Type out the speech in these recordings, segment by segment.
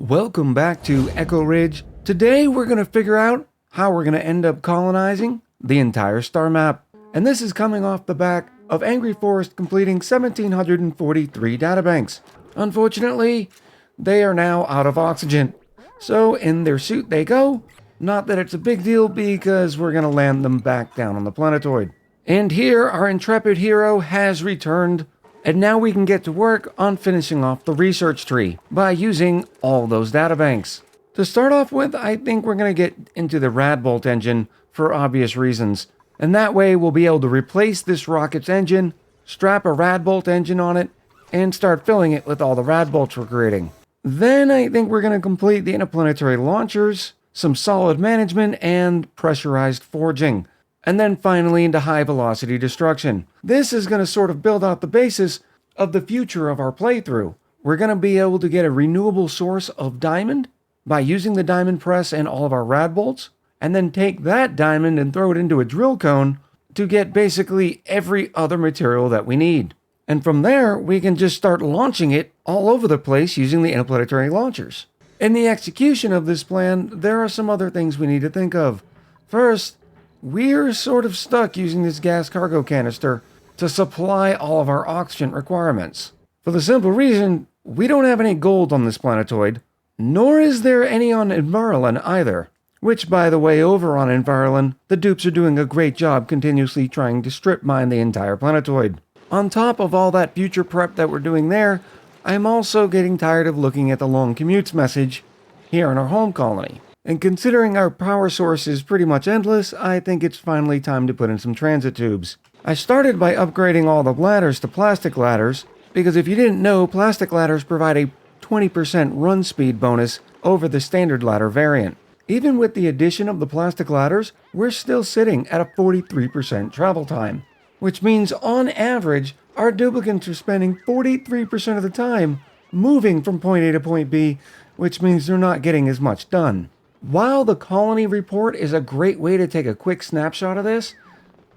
Welcome back to Echo Ridge. Today we're going to figure out how we're going to end up colonizing the entire star map. And this is coming off the back of Angry Forest completing 1,743 databanks. Unfortunately, they are now out of oxygen. So in their suit they go. Not that it's a big deal because we're going to land them back down on the planetoid. And here our intrepid hero has returned. And now we can get to work on finishing off the research tree by using all those databanks. To start off with, I think we're going to get into the Radbolt engine for obvious reasons. And that way we'll be able to replace this rocket's engine, strap a Radbolt engine on it, and start filling it with all the Radbolts we're creating. Then I think we're going to complete the interplanetary launchers, some solid management, and pressurized forging. And then finally into high-velocity destruction. This is going to sort of build out the basis of the future of our playthrough. We're going to be able to get a renewable source of diamond by using the diamond press and all of our Radbolts, and then take that diamond and throw it into a drill cone to get basically every other material that we need. And from there, we can just start launching it all over the place using the interplanetary launchers. In the execution of this plan, there are some other things we need to think of. First, we're sort of stuck using this gas cargo canister to supply all of our oxygen requirements. For the simple reason, we don't have any gold on this planetoid, nor is there any on Envirolin either. Which, by the way, over on Envirolin, the dupes are doing a great job continuously trying to strip mine the entire planetoid. On top of all that future prep that we're doing there, I'm also getting tired of looking at the long commutes message here in our home colony. And considering our power source is pretty much endless, I think it's finally time to put in some transit tubes. I started by upgrading all the ladders to plastic ladders, because if you didn't know, plastic ladders provide a 20% run speed bonus over the standard ladder variant. Even with the addition of the plastic ladders, we're still sitting at a 43% travel time, which means on average, our duplicants are spending 43% of the time moving from point A to point B, which means they're not getting as much done. While the colony report is a great way to take a quick snapshot of this,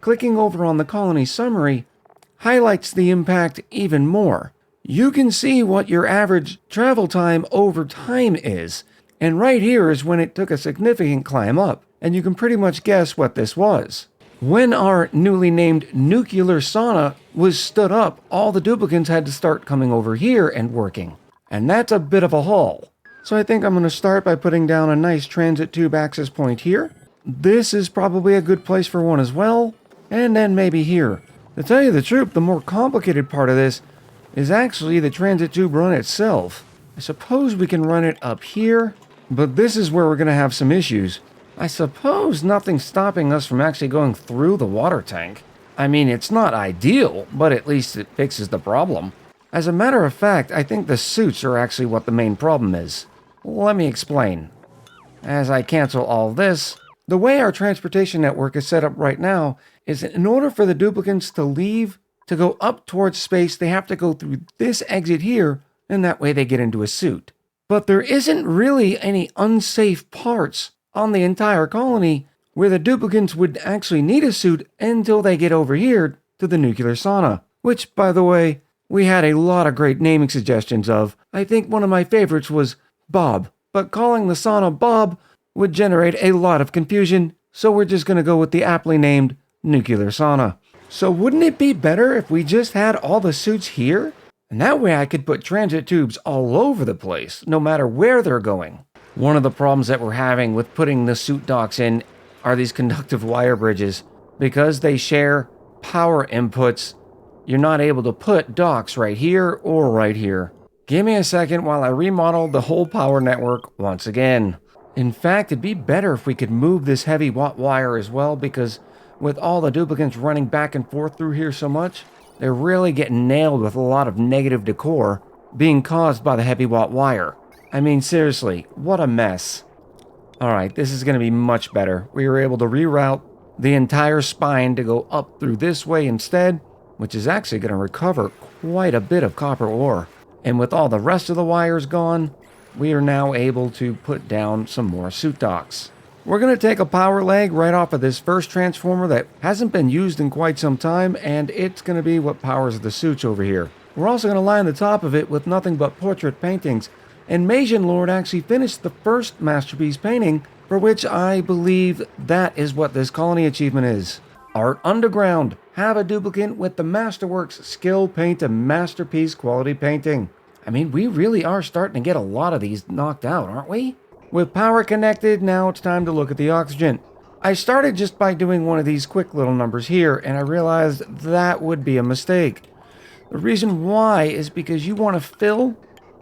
clicking over on the colony summary highlights the impact even more. You can see what your average travel time over time is, and right here is when it took a significant climb up, and you can pretty much guess what this was. When our newly named nuclear sauna was stood up, all the duplicants had to start coming over here and working, and that's a bit of a haul. So I think I'm going to start by putting down a nice transit tube access point here. This is probably a good place for one as well. And then maybe here. To tell you the truth, the more complicated part of this is actually the transit tube run itself. I suppose we can run it up here, but this is where we're going to have some issues. I suppose nothing's stopping us from actually going through the water tank. I mean, it's not ideal, but at least it fixes the problem. As a matter of fact, I think the suits are actually what the main problem is. Let me explain. As I cancel all this, the way our transportation network is set up right now is in order for the duplicants to leave, to go up towards space, they have to go through this exit here, and that way they get into a suit. But there isn't really any unsafe parts on the entire colony where the duplicants would actually need a suit until they get over here to the nuclear sauna, which, by the way, we had a lot of great naming suggestions of. I think one of my favorites was Bob, but calling the sauna Bob would generate a lot of confusion, so we're just going to go with the aptly named nuclear sauna. So wouldn't it be better if we just had all the suits here? And that way I could put transit tubes all over the place, no matter where they're going. One of the problems that we're having with putting the suit docks in are these conductive wire bridges. Because they share power inputs, you're not able to put docks right here or right here. Give me a second while I remodel the whole power network once again. In fact, it'd be better if we could move this heavy watt wire as well, because with all the duplicants running back and forth through here so much, they're really getting nailed with a lot of negative decor being caused by the heavy watt wire. I mean, seriously, what a mess. Alright, this is going to be much better. We were able to reroute the entire spine to go up through this way instead, which is actually going to recover quite a bit of copper ore. And with all the rest of the wires gone, we are now able to put down some more suit docks. We're going to take a power leg right off of this first transformer that hasn't been used in quite some time, and it's going to be what powers the suits over here. We're also going to line the top of it with nothing but portrait paintings And Majan Lord actually finished the first masterpiece painting, for which I believe that is what this colony achievement is. Art Underground. Have a duplicate with the Masterworks skill paint a masterpiece quality painting. I mean, we really are starting to get a lot of these knocked out, aren't we? With power connected, now it's time to look at the oxygen. I started just by doing one of these quick little numbers here, and I realized that would be a mistake. The reason why is because you want to fill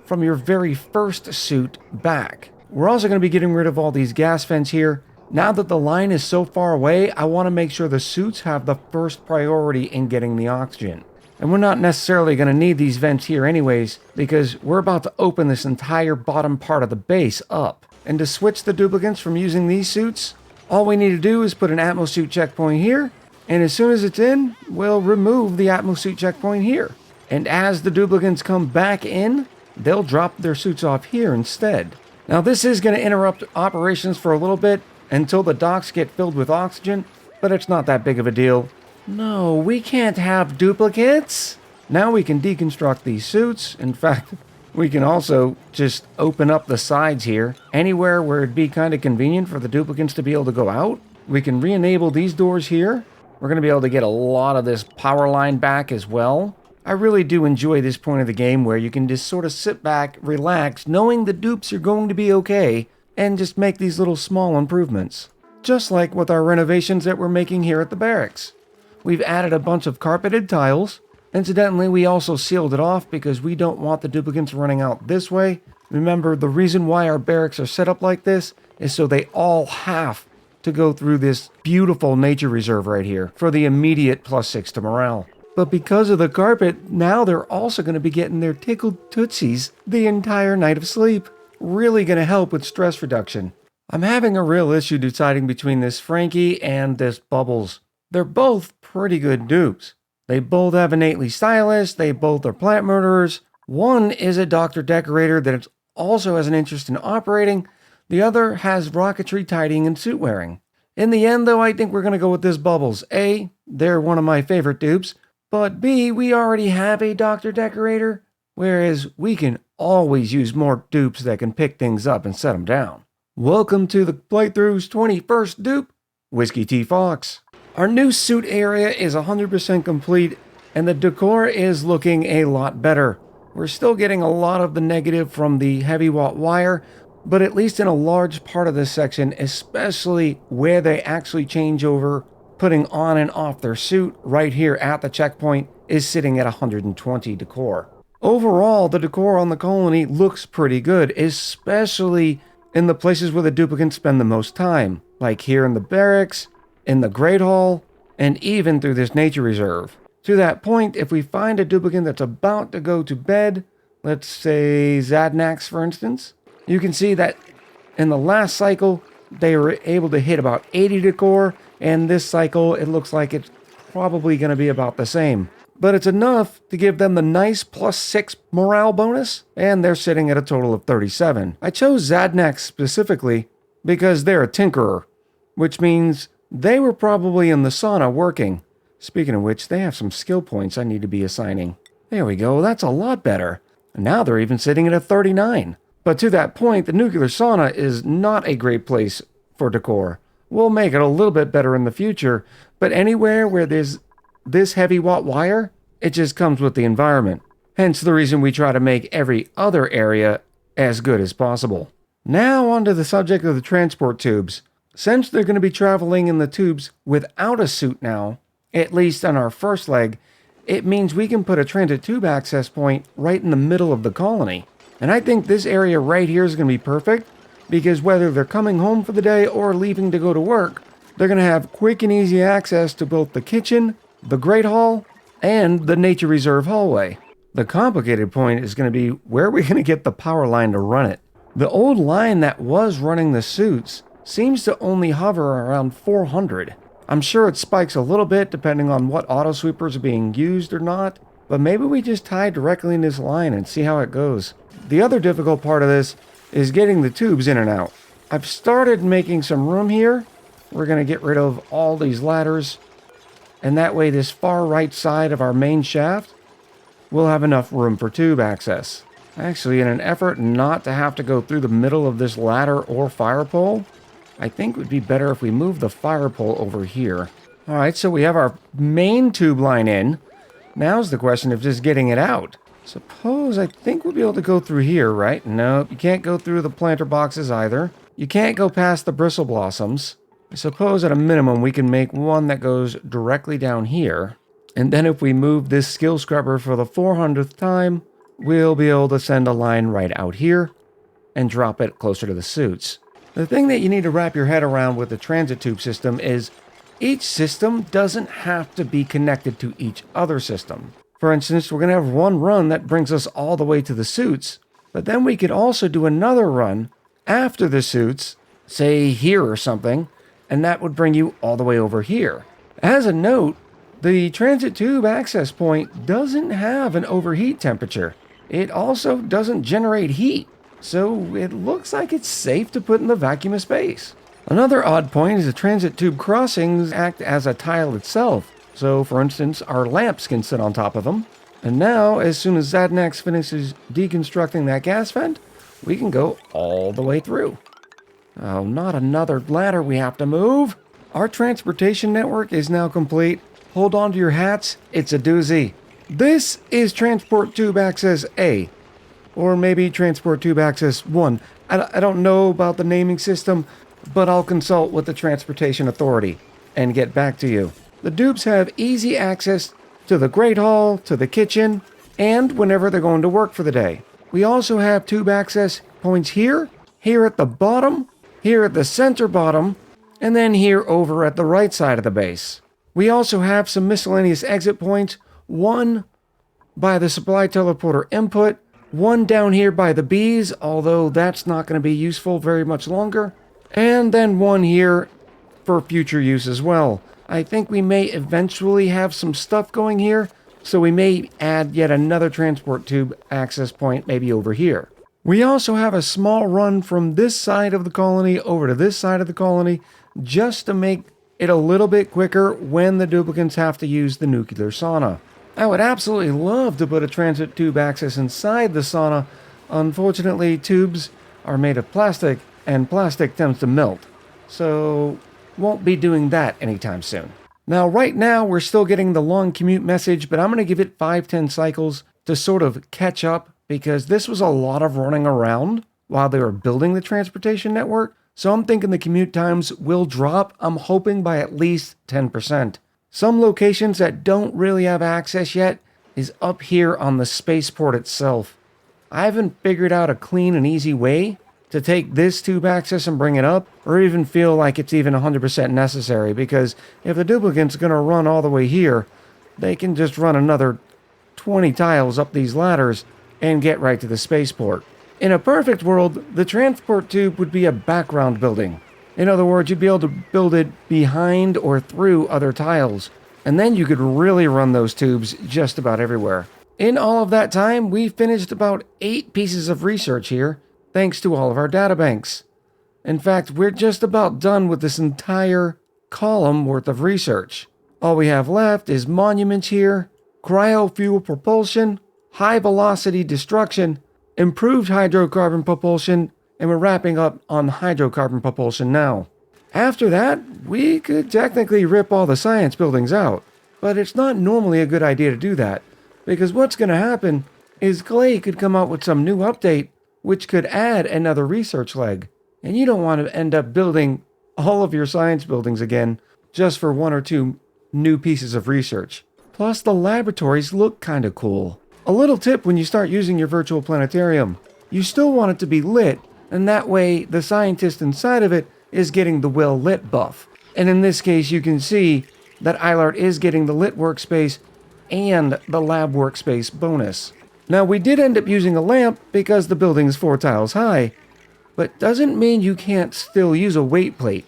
from your very first suit back. We're also going to be getting rid of all these gas vents here. Now that the line is so far away, I want to make sure the suits have the first priority in getting the oxygen. And we're not necessarily going to need these vents here anyways, because we're about to open this entire bottom part of the base up. And to switch the duplicates from using these suits, all we need to do is put an Atmosuit checkpoint here, and as soon as it's in, we'll remove the Atmosuit checkpoint here. And as the duplicates come back in, they'll drop their suits off here instead. Now this is going to interrupt operations for a little bit until the docks get filled with oxygen, but it's not that big of a deal. No, we can't have duplicates. Now we can deconstruct these suits. In fact, we can also just open up the sides here. Anywhere where it'd be kind of convenient for the duplicates to be able to go out. We can re-enable these doors here. We're going to be able to get a lot of this power line back as well. I really do enjoy this point of the game where you can just sort of sit back, relax, knowing the dupes are going to be okay, and just make these little small improvements. Just like with our renovations that we're making here at the barracks. We've added a bunch of carpeted tiles. Incidentally, we also sealed it off because we don't want the duplicates running out this way. Remember, the reason why our barracks are set up like this is so they all have to go through this beautiful nature reserve right here for the immediate +6 to morale. But because of the carpet, now they're also going to be getting their tickled tootsies the entire night of sleep. Really going to help with stress reduction. I'm having a real issue deciding between this Frankie and this Bubbles. They're both pretty good dupes. They both have innately stylish, they both are plant murderers. One is a doctor decorator that also has an interest in operating. The other has rocketry tidying and suit wearing. In the end, though, I think we're going to go with this Bubbles. A, they're one of my favorite dupes. But B, we already have a doctor decorator, whereas we can always use more dupes that can pick things up and set them down. Welcome to the playthrough's 21st dupe, Whiskey T. Fox. Our new suit area is 100% complete, and the decor is looking a lot better. We're still getting a lot of the negative from the heavy watt wire, but at least in a large part of this section, especially where they actually change over putting on and off their suit right here at the checkpoint, is sitting at 120 decor. Overall, the decor on the colony looks pretty good, especially in the places where the duplicates spend the most time, like here in the barracks, in the Great Hall, and even through this nature reserve. To that point, if we find a duplicate that's about to go to bed, let's say Zadnax for instance, you can see that in the last cycle, they were able to hit about 80 decor, and this cycle, it looks like it's probably going to be about the same. But it's enough to give them the nice +6 morale bonus, and they're sitting at a total of 37. I chose Zadnax specifically because they're a tinkerer, which means they were probably in the sauna working. Speaking of which, they have some skill points I need to be assigning. There we go, that's a lot better. And now they're even sitting at a 39. But to that point, the nuclear sauna is not a great place for decor. We'll make it a little bit better in the future, but anywhere where there's this heavy watt wire, it just comes with the environment. Hence the reason we try to make every other area as good as possible. Now onto the subject of the transport tubes. Since they're going to be traveling in the tubes without a suit now, at least on our first leg, it means we can put a transit tube access point right in the middle of the colony. And I think this area right here is going to be perfect, because whether they're coming home for the day or leaving to go to work, they're going to have quick and easy access to both the kitchen, the Great Hall, and the Nature Reserve hallway. The complicated point is going to be where we're going to get the power line to run it. The old line that was running the suits seems to only hover around 400. I'm sure it spikes a little bit depending on what auto sweepers are being used or not, but maybe we just tie directly in this line and see how it goes. The other difficult part of this is getting the tubes in and out. I've started making some room here. We're going to get rid of all these ladders, and that way this far right side of our main shaft will have enough room for tube access. Actually, in an effort not to have to go through the middle of this ladder or fire pole, I think it would be better if we move the fire pole over here. Alright, so we have our main tube line in. Now's the question of just getting it out. I think we'll be able to go through here, right? Nope, you can't go through the planter boxes either. You can't go past the bristle blossoms. I suppose at a minimum we can make one that goes directly down here. And then if we move this skill scrubber for the 400th time, we'll be able to send a line right out here and drop it closer to the suits. The thing that you need to wrap your head around with the transit tube system is each system doesn't have to be connected to each other system. For instance, we're going to have one run that brings us all the way to the suits, but then we could also do another run after the suits, say here or something, and that would bring you all the way over here. As a note, the transit tube access point doesn't have an overheat temperature. It also doesn't generate heat, so it looks like it's safe to put in the vacuum of space. Another odd point is the transit tube crossings act as a tile itself. So, for instance, our lamps can sit on top of them. And now, as soon as Zadnax finishes deconstructing that gas vent, we can go all the way through. Oh, not another ladder we have to move. Our transportation network is now complete. Hold on to your hats, it's a doozy. This is Transport Tube Access A. Or maybe Transport Tube Access 1. I don't know about the naming system, but I'll consult with the Transportation Authority and get back to you. The tubes have easy access to the Great Hall, to the kitchen, and whenever they're going to work for the day. We also have tube access points here, here at the bottom, here at the center bottom, and then here over at the right side of the base. We also have some miscellaneous exit points, one by the supply teleporter input, one down here by the bees, although that's not going to be useful very much longer, and then one here for future use as well. I think we may eventually have some stuff going here, so we may add yet another transport tube access point maybe over here. We also have a small run from this side of the colony over to this side of the colony, just to make it a little bit quicker when the duplicants have to use the nuclear sauna. I would absolutely love to put a transit tube access inside the sauna. Unfortunately, tubes are made of plastic, and plastic tends to melt. So won't be doing that anytime soon. Now, right now, we're still getting the long commute message, but I'm going to give it 5-10 cycles to sort of catch up, because this was a lot of running around while they were building the transportation network. So I'm thinking the commute times will drop, I'm hoping by at least 10%. Some locations that don't really have access yet is up here on the spaceport itself. I haven't figured out a clean and easy way to take this tube access and bring it up, or even feel like it's even 100% necessary, because if the duplicant's going to run all the way here, they can just run another 20 tiles up these ladders and get right to the spaceport. In a perfect world, the transport tube would be a background building. In other words, you'd be able to build it behind or through other tiles, and then you could really run those tubes just about everywhere. In all of that time, we finished about 8 pieces of research here, thanks to all of our databanks. In fact, we're just about done with this entire column worth of research. All we have left is monuments here, cryofuel propulsion, high velocity destruction, improved hydrocarbon propulsion, and we're wrapping up on hydrocarbon propulsion now. After that, we could technically rip all the science buildings out, but it's not normally a good idea to do that, because what's going to happen is Clay could come out with some new update which could add another research leg, and you don't want to end up building all of your science buildings again just for 1 or 2 new pieces of research. Plus, the laboratories look kinda cool. A little tip when you start using your virtual planetarium: you still want it to be lit, and that way the scientist inside of it is getting the well lit buff. And in this case, you can see that Eilert is getting the lit workspace and the lab workspace bonus. Now, we did end up using a lamp because the building's 4 tiles high, but doesn't mean you can't still use a weight plate.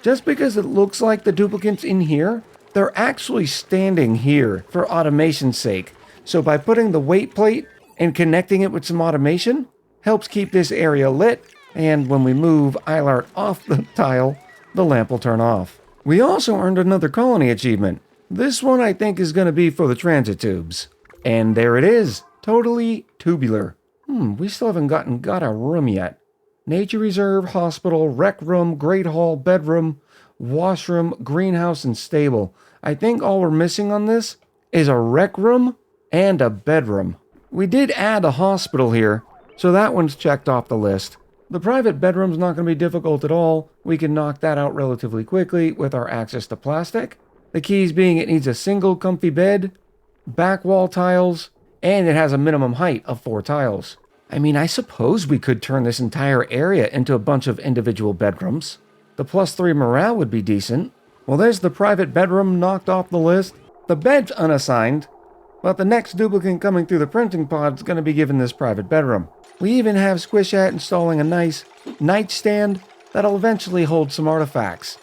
Just because it looks like the duplicants in here, they're actually standing here for automation's sake. So by putting the weight plate and connecting it with some automation, helps keep this area lit, and when we move Eilert off the tile, the lamp will turn off. We also earned another colony achievement. This one I think is going to be for the transit tubes. And there it is, totally tubular. We still haven't got a room yet. Nature reserve, hospital, rec room, great hall, bedroom, washroom, greenhouse, and stable. I think all we're missing on this is a rec room and a bedroom. We did add a hospital here, so that one's checked off the list. The private bedroom's not going to be difficult at all. We can knock that out relatively quickly with our access to plastic. The keys being it needs a single comfy bed, back wall tiles, and it has a minimum height of 4 tiles. I mean, I suppose we could turn this entire area into a bunch of individual bedrooms. The +3 morale would be decent. Well, there's the private bedroom knocked off the list. The bed's unassigned, but the next duplicate coming through the printing pod is going to be given this private bedroom. We even have Squishat installing a nice nightstand that'll eventually hold some artifacts.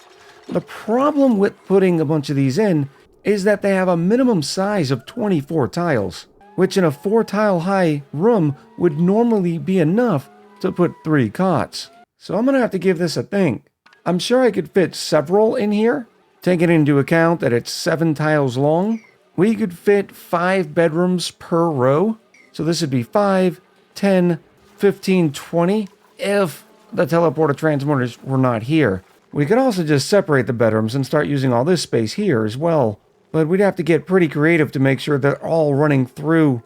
The problem with putting a bunch of these in is that they have a minimum size of 24 tiles, which in a 4-tile high room would normally be enough to put 3 cots. So I'm going to have to give this a think. I'm sure I could fit several in here. Taking into account that it's 7 tiles long, we could fit 5 bedrooms per row. So this would be 5, 10, 15, 20 if the teleporter transporters were not here. We could also just separate the bedrooms and start using all this space here as well. But we'd have to get pretty creative to make sure they're all running through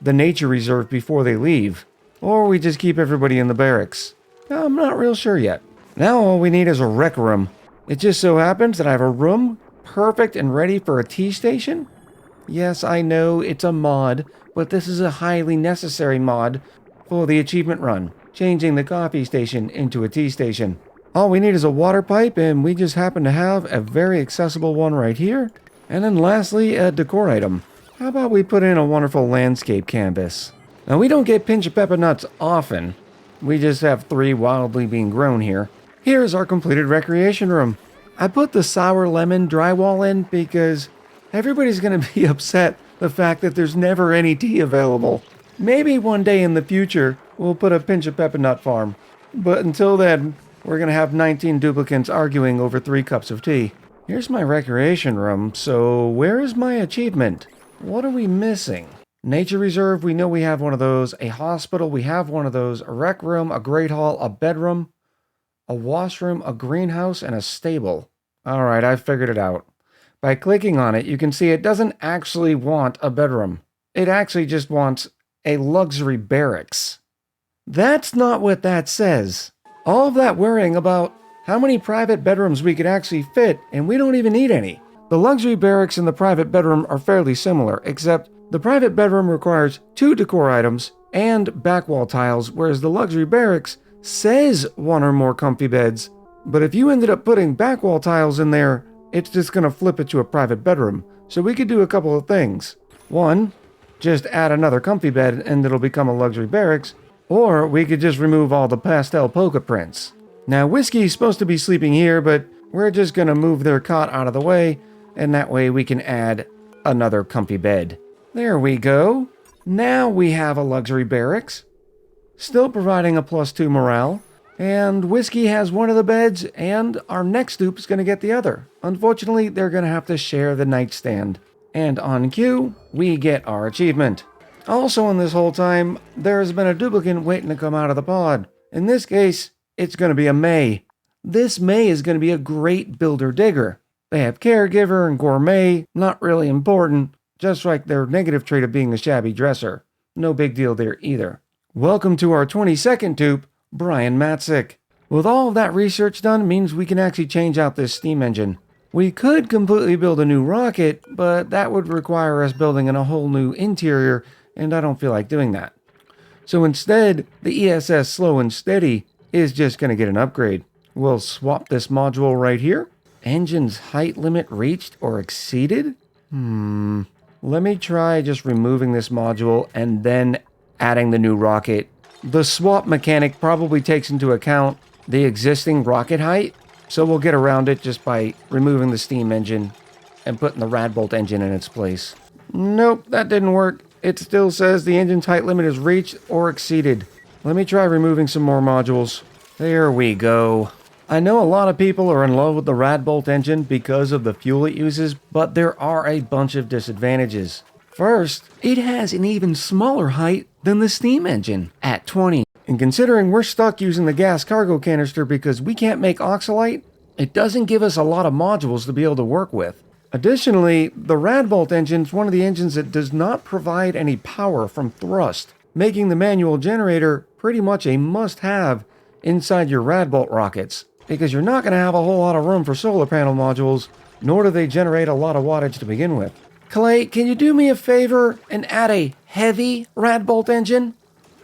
the nature reserve before they leave. Or we just keep everybody in the barracks. I'm not real sure yet. Now all we need is a rec room. It just so happens that I have a room perfect and ready for a tea station. Yes, I know it's a mod, but this is a highly necessary mod for the achievement run, changing the coffee station into a tea station. All we need is a water pipe, and we just happen to have a very accessible one right here. And then lastly, a decor item. How about we put in a wonderful landscape canvas? Now, we don't get pinch of pepper nuts often. We just have 3 wildly being grown here. Here's our completed recreation room. I put the sour lemon drywall in because everybody's going to be upset the fact that there's never any tea available. Maybe one day in the future, we'll put a pinch of pepper nut farm. But until then, we're going to have 19 duplicates arguing over 3 cups of tea. Here's my recreation room, so where is my achievement? What are we missing? Nature reserve, we know we have one of those. A hospital, we have one of those. A rec room, a great hall, a bedroom, a washroom, a greenhouse, and a stable. Alright, I figured it out. By clicking on it, you can see it doesn't actually want a bedroom. It actually just wants a luxury barracks. That's not what that says. All of that worrying about how many private bedrooms we could actually fit, and we don't even need any. The luxury barracks and the private bedroom are fairly similar, except the private bedroom requires 2 decor items and back wall tiles, whereas the luxury barracks says 1 or more comfy beds. But if you ended up putting back wall tiles in there, it's just going to flip it to a private bedroom. So we could do a couple of things. 1, just add another comfy bed and it'll become a luxury barracks. Or we could just remove all the pastel polka prints. Now, Whiskey's supposed to be sleeping here, but we're just going to move their cot out of the way, and that way we can add another comfy bed. There we go. Now we have a luxury barracks, still providing a +2 morale, and Whiskey has one of the beds, and our next dupe is going to get the other. Unfortunately, they're going to have to share the nightstand. And on cue, we get our achievement. Also in this whole time, there's been a duplicate waiting to come out of the pod. In this case, it's going to be a May. This May is going to be a great builder-digger. They have caregiver and gourmet, not really important, just like their negative trait of being a shabby dresser. No big deal there either. Welcome to our 22nd dupe, Brian Matzik. With all of that research done means we can actually change out this steam engine. We could completely build a new rocket, but that would require us building in a whole new interior, and I don't feel like doing that. So instead, the ESS Slow and Steady is just going to get an upgrade. We'll swap this module right here. Engine's height limit reached or exceeded? Let me try just removing this module and then adding the new rocket. The swap mechanic probably takes into account the existing rocket height, so we'll get around it just by removing the steam engine and putting the Radbolt engine in its place. Nope, that didn't work. It still says the engine's height limit is reached or exceeded. Let me try removing some more modules. There we go. I know a lot of people are in love with the Radbolt engine because of the fuel it uses, but there are a bunch of disadvantages. First, it has an even smaller height than the steam engine at 20. And considering we're stuck using the gas cargo canister because we can't make oxalite, it doesn't give us a lot of modules to be able to work with. Additionally, the Radbolt engine is one of the engines that does not provide any power from thrust, making the manual generator pretty much a must-have inside your Radbolt rockets, because you're not going to have a whole lot of room for solar panel modules, nor do they generate a lot of wattage to begin with. Clay, can you do me a favor and add a heavy Radbolt engine?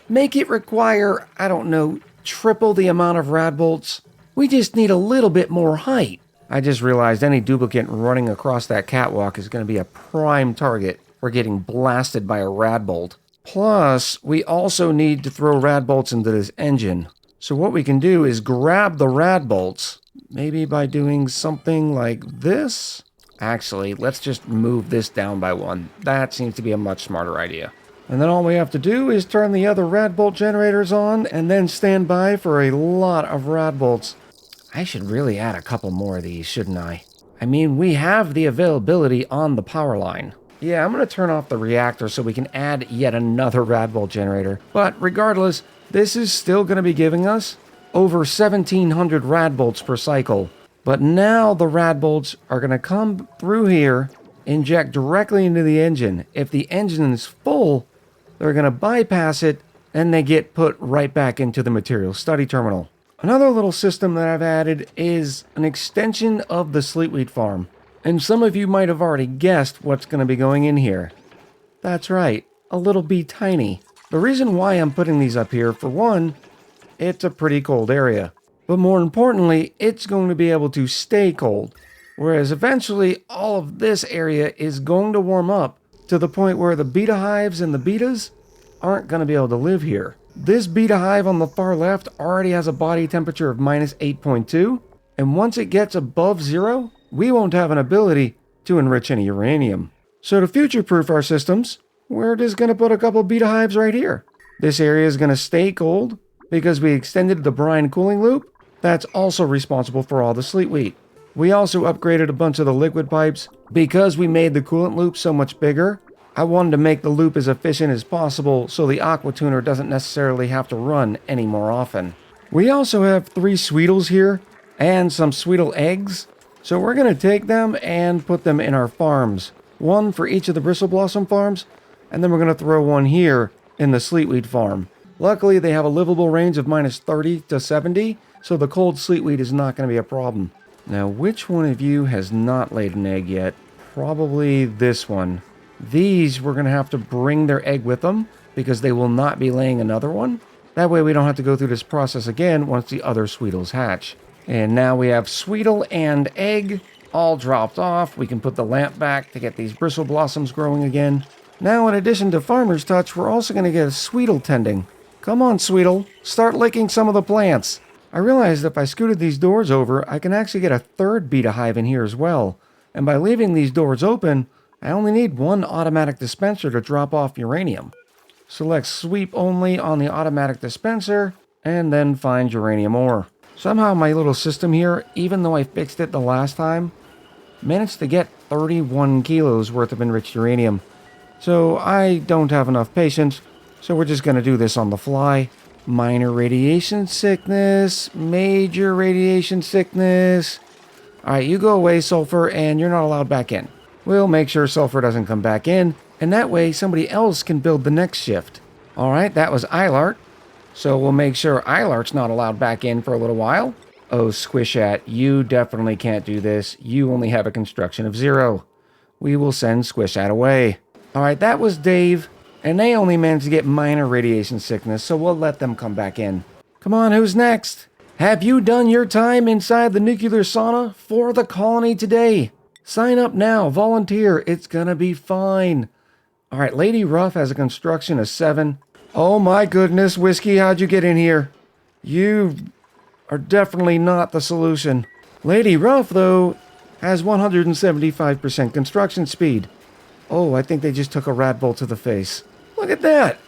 Make it require, I don't know, triple the amount of Radbolts. We just need a little bit more height. I just realized any duplicate running across that catwalk is going to be a prime target for getting blasted by a Radbolt. Plus, we also need to throw Radbolts into this engine. So what we can do is grab the Radbolts, maybe by doing something like this. Actually, let's just move this down by one. That seems to be a much smarter idea. And then all we have to do is turn the other Radbolt generators on and then stand by for a lot of Radbolts. I should really add a couple more of these, shouldn't I? I mean, we have the availability on the power line. Yeah, I'm going to turn off the reactor so we can add yet another Radbolt generator. But regardless, this is still going to be giving us over 1,700 Radbolts per cycle. But now the Radbolts are going to come through here, inject directly into the engine. If the engine is full, they're going to bypass it, and they get put right back into the material study terminal. Another little system that I've added is an extension of the Sleetweed farm. And some of you might have already guessed what's going to be going in here. That's right, a little bee tiny. The reason why I'm putting these up here, for one, it's a pretty cold area. But more importantly, it's going to be able to stay cold. Whereas eventually, all of this area is going to warm up to the point where the beta hives and the betas aren't going to be able to live here. This beta hive on the far left already has a body temperature of minus 8.2, and once it gets above 0, we won't have an ability to enrich any uranium. So to future-proof our systems, we're just going to put a couple beta hives right here. This area is going to stay cold because we extended the brine cooling loop. That's also responsible for all the Sleetweed. We also upgraded a bunch of the liquid pipes. Because we made the coolant loop so much bigger, I wanted to make the loop as efficient as possible so the aqua tuner doesn't necessarily have to run any more often. We also have 3 Sweetles here and some Sweetle eggs. So we're going to take them and put them in our farms. One for each of the Bristle Blossom farms, and then we're going to throw one here in the Sleetweed farm. Luckily, they have a livable range of minus 30 to 70, so the cold Sleetweed is not going to be a problem. Now, which one of you has not laid an egg yet? Probably this one. These, we're going to have to bring their egg with them because they will not be laying another one. That way we don't have to go through this process again once the other Sweetles hatch. And now we have Sweetle and egg all dropped off. We can put the lamp back to get these Bristle Blossoms growing again. Now, in addition to Farmer's Touch, we're also going to get a Sweetle tending. Come on, Sweetle, start licking some of the plants. I realized if I scooted these doors over, I can actually get a third beta hive in here as well. And by leaving these doors open, I only need one automatic dispenser to drop off uranium. Select sweep only on the automatic dispenser, and then find uranium ore. Somehow my little system here, even though I fixed it the last time, managed to get 31 kilos worth of enriched uranium. So I don't have enough patience, so we're just going to do this on the fly. Minor radiation sickness, major radiation sickness. Alright, you go away, Sulfur, and you're not allowed back in. We'll make sure Sulfur doesn't come back in, and that way somebody else can build the next shift. Alright, that was Ilart. So we'll make sure Ilart's not allowed back in for a little while. Oh, Squishat, you definitely can't do this. You only have a construction of 0. We will send Squishat away. Alright, that was Dave. And they only managed to get minor radiation sickness, so we'll let them come back in. Come on, who's next? Have you done your time inside the nuclear sauna for the colony today? Sign up now, volunteer, it's gonna be fine. Alright, Lady Ruff has a construction of 7. Oh my goodness, Whiskey, how'd you get in here? You are definitely not the solution. Lady Ruff, though, has 175% construction speed. Oh, I think they just took a Radbolt to the face. Look at that!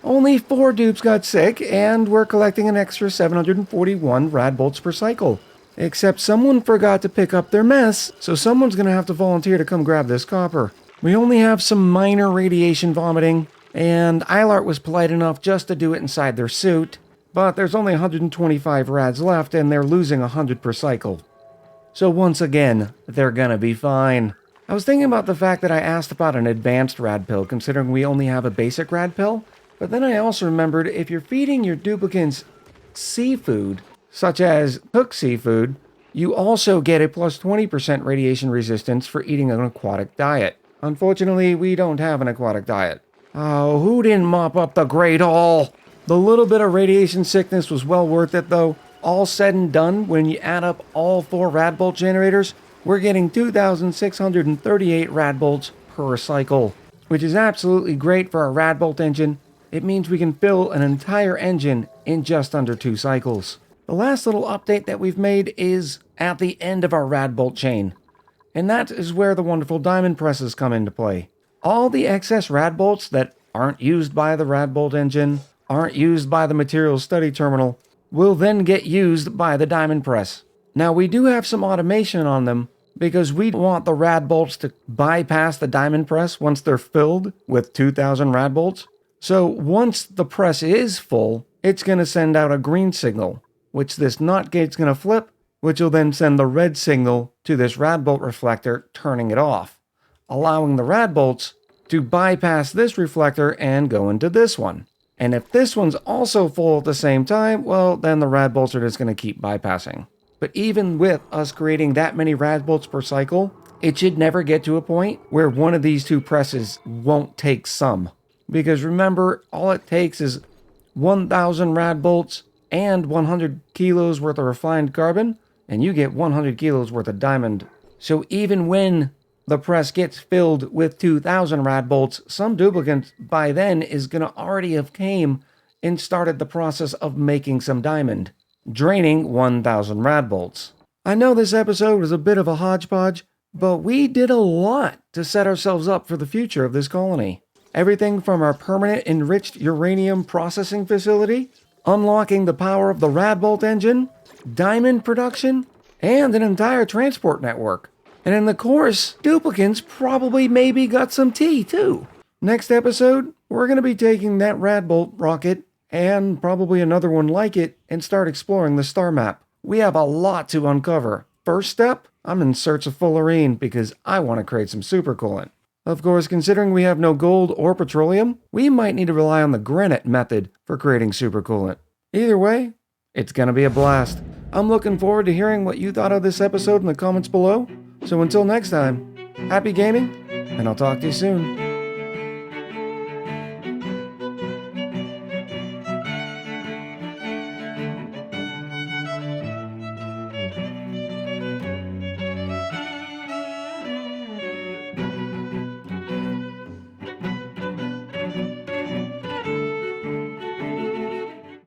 Only 4 dupes got sick, and we're collecting an extra 741 Radbolts per cycle. Except someone forgot to pick up their mess, so someone's gonna have to volunteer to come grab this copper. We only have some minor radiation vomiting, and Eilart was polite enough just to do it inside their suit, but there's only 125 rads left and they're losing 100 per cycle. So once again, they're gonna be fine. I was thinking about the fact that I asked about an advanced rad pill considering we only have a basic rad pill, but then I also remembered if you're feeding your duplicants seafood, such as cooked seafood, you also get a plus 20% radiation resistance for eating an aquatic diet. Unfortunately, we don't have an aquatic diet. Oh, who didn't mop up the Great Hall? The little bit of radiation sickness was well worth it though. All said and done, when you add up all 4 Radbolt generators, we're getting 2,638 Radbolts per cycle, which is absolutely great for a Radbolt engine. It means we can fill an entire engine in just under 2 cycles. The last little update that we've made is at the end of our Radbolt chain, and that is where the wonderful diamond presses come into play. All the excess Radbolts that aren't used by the Radbolt engine, aren't used by the materials study terminal, will then get used by the diamond press. Now we do have some automation on them because we want the Radbolts to bypass the diamond press once they're filled with 2,000 Radbolts. So once the press is full, it's going to send out a green signal, which this NOT gate's going to flip, which will then send the red signal to this Radbolt reflector, turning it off, allowing the Radbolts to bypass this reflector and go into this one. And if this one's also full at the same time, well, then the Radbolts are just going to keep bypassing. But even with us creating that many Radbolts per cycle, it should never get to a point where one of these 2 presses won't take some. Because remember, all it takes is 1,000 Radbolts and 100 kilos worth of refined carbon, and you get 100 kilos worth of diamond. So even when the press gets filled with 2,000 Radbolts, some duplicant by then is going to already have came and started the process of making some diamond, draining 1,000 Radbolts. I know this episode was a bit of a hodgepodge, but we did a lot to set ourselves up for the future of this colony. Everything from our permanent enriched uranium processing facility, unlocking the power of the Radbolt engine, diamond production, and an entire transport network. And in the course, duplicants probably maybe got some tea too. Next episode, we're going to be taking that Radbolt rocket, and probably another one like it, and start exploring the star map. We have a lot to uncover. First step, I'm in search of fullerene because I want to create some supercoolant. Of course, considering we have no gold or petroleum, we might need to rely on the granite method for creating supercoolant. Either way, it's going to be a blast. I'm looking forward to hearing what you thought of this episode in the comments below. So until next time, happy gaming, and I'll talk to you soon.